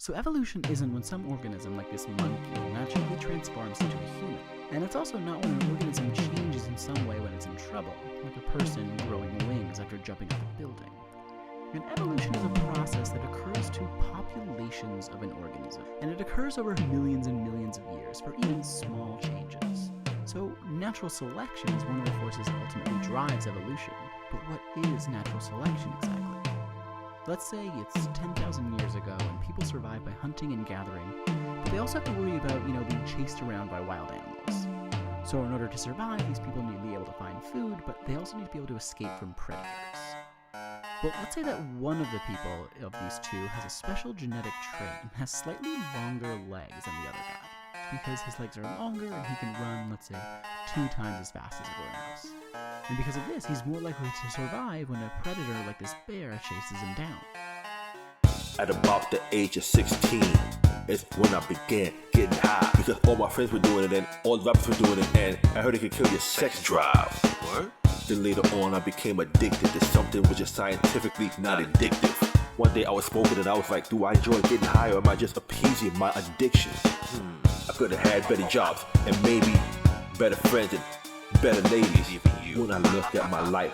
So evolution isn't when some organism like this monkey magically transforms into a human. And it's also not when an organism changes in some way when it's in trouble, like a person growing wings after jumping off a building. And evolution is a process that occurs to populations of an organism, and it occurs over millions and millions of years for even small changes. So natural selection is one of the forces that ultimately drives evolution. But what is natural selection exactly? Let's say it's 10,000 years ago and people survive by hunting and gathering, but they also have to worry about, being chased around by wild animals. So in order to survive, these people need to be able to find food, but they also need to be able to escape from predators. Well, let's say that one of the people of these two has a special genetic trait and has slightly longer legs than the other guy, because his legs are longer and he can run, let's say, 2 times as fast as everyone else. And because of this, he's more likely to survive when a predator like this bear chases him down. At about the age of 16 is when I began getting high, because all my friends were doing it and all the rappers were doing it, and I heard it could kill your sex drive. What? Then later on I became addicted to something which is scientifically not addictive. One day I was smoking and I was like, do I enjoy getting high or am I just appeasing my addiction? I could have had better jobs and maybe better friends and better ladies. When I look at my life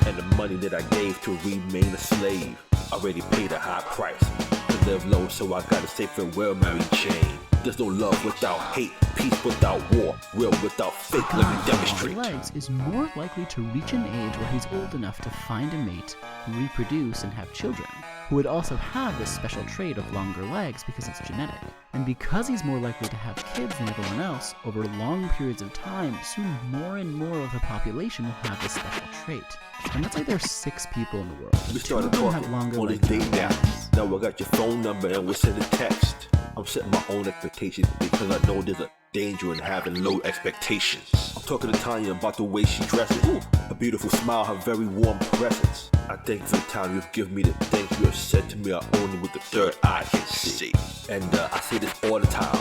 and the money that I gave to remain a slave, I already paid a high price to live low, so I gotta say farewell, Mary Jane. There's no love without hate, peace without war, will without fake. Let me demonstrate. Legs is more likely to reach an age where he's old enough to find a mate, reproduce, and have children, who would also have this special trait of longer legs because it's genetic. And because he's more likely to have kids than everyone else, over long periods of time, soon more and more of the population will have this special trait. And let's say there's 6 people in the world. We started talking on this date now. Now I got your phone number and we're sending text. I'm setting my own expectations because I know there's a danger in having low expectations. I'm talking to Tanya about the way she dresses. Ooh, a beautiful smile, her very warm presence. I thank you for the time you've given me, the things you have said to me are only with the third eye can see. And I say this all the time.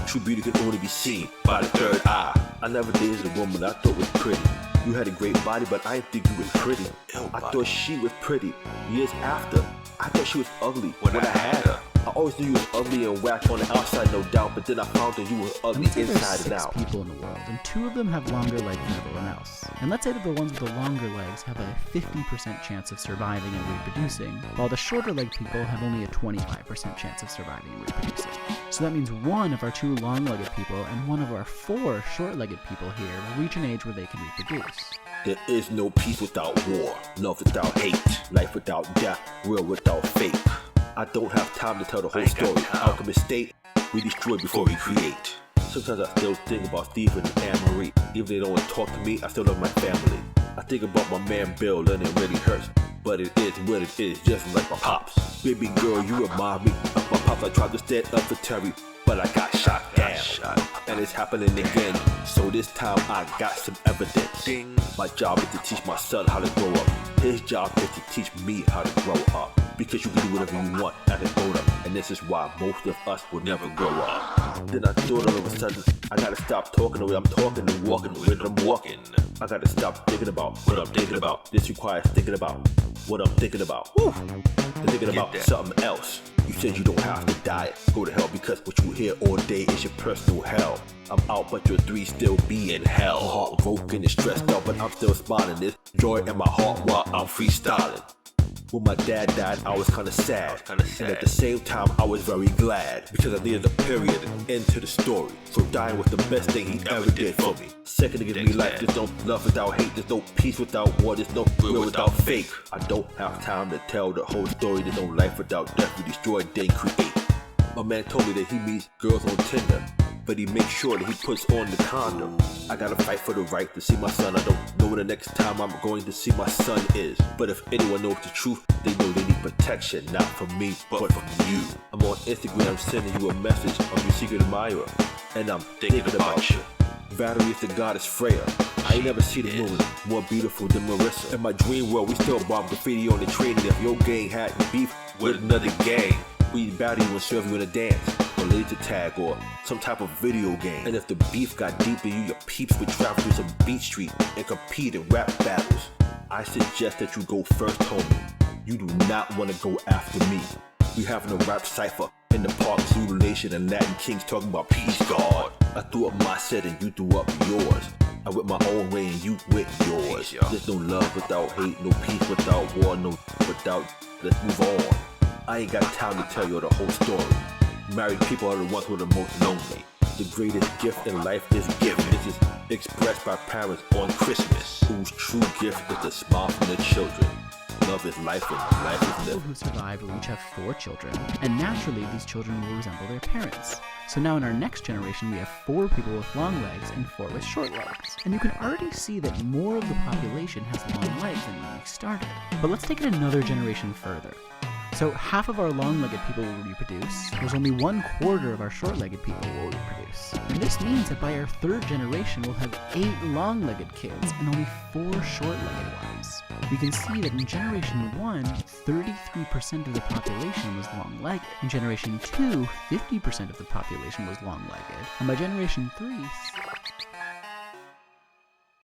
True beauty can only be seen by the third eye. I never dated a woman I thought was pretty. You had a great body, but I didn't think you were pretty. I thought she was pretty. Years after, I thought she was ugly when I had her. I always knew you was ugly and whack on the outside, no doubt, but then I found that you were ugly inside and out. There's 6 people in the world, and 2 of them have longer legs than everyone else. And let's say that the ones with the longer legs have a 50% chance of surviving and reproducing, while the shorter legged people have only a 25% chance of surviving and reproducing. So that means one of our 2 long-legged people and one of our 4 short-legged people here will reach an age where they can reproduce. There is no peace without war, love without hate, life without death, real without fake. I don't have time to tell the whole story. Alchemist state, we destroy before we create. Sometimes I still think about Stephen and Anne-Marie. Even if they don't want to talk to me, I still love my family. I think about my man Bill and it really hurts. But it is what it is, just like my pops. Baby girl, you remind me of my pops. I tried to stand up for Terry, but I got shot down. And it's happening again. So this time I got some evidence. Ding. My job is to teach my son how to grow up. His job is to teach me how to grow up. Because you can do whatever you want as a grown up. And this is why most of us will never grow up. Then I thought all of a sudden, I gotta stop talking the way I'm talking and walking the way that I'm walking. I gotta stop thinking about what I'm thinking about. This requires thinking about what I'm thinking about. Woo! Thinking about something else. You said you don't have to diet, go to hell, because what you hear all day is your personal hell. I'm out, but your 3 still be in hell. Heartbroken and stressed out, but I'm still smiling. There's joy in my heart while I'm freestyling. When my dad died, I was kinda sad. And at the same time, I was very glad. Because I needed a period and end to the story. So dying was the best thing he ever did for me. Second to give me life, there's no love without hate. There's no peace without war, there's no real without fake. I don't have time to tell the whole story. There's no life without death. We destroy, then create. My man told me that he meets girls on Tinder, but he makes sure that he puts on the condom. I gotta fight for the right to see my son. I don't know when the next time I'm going to see my son is. But if anyone knows the truth, they know they need protection, not from me, but from you. I'm on Instagram sending you a message of your secret admirer, and I'm thinking about you. Valerie is the goddess Freya. I ain't never seen a woman more beautiful than Marissa. In my dream world, we still bomb graffiti on the train, and if your gang had beef with another gang, we battle you and serve you in a dance, or laser tag, or some type of video game. And if the beef got deep in you, your peeps would travel through some beat street and compete in rap battles. I suggest that you go first, homie. You do not want to go after me. We having a rap cypher, In the park, Zulu Nation and Latin Kings talking about peace, God. I threw up my set and you threw up yours. I went my own way and you went yours. There's no love without hate, no peace without war, no without. Let's move on. I ain't got time to tell you the whole story. Married people are the ones who are the most lonely. The greatest gift in life is giving. This is expressed by parents on Christmas, whose true gift is the smile from their children. Love is life and life is People lived. who survived will each have 4 children, and naturally these children will resemble their parents. So now in our next generation we have 4 people with long legs and 4 with short legs. And you can already see that more of the population has long legs than when we started. But let's take it another generation further. So half of our long-legged people will reproduce, whereas only 1/4 of our short-legged people will reproduce. And this means that by our 3rd generation we'll have 8 long-legged kids and only 4 short-legged ones. We can see that in generation 1, 33% of the population was long-legged. In generation 2, 50% of the population was long-legged. And by generation 3,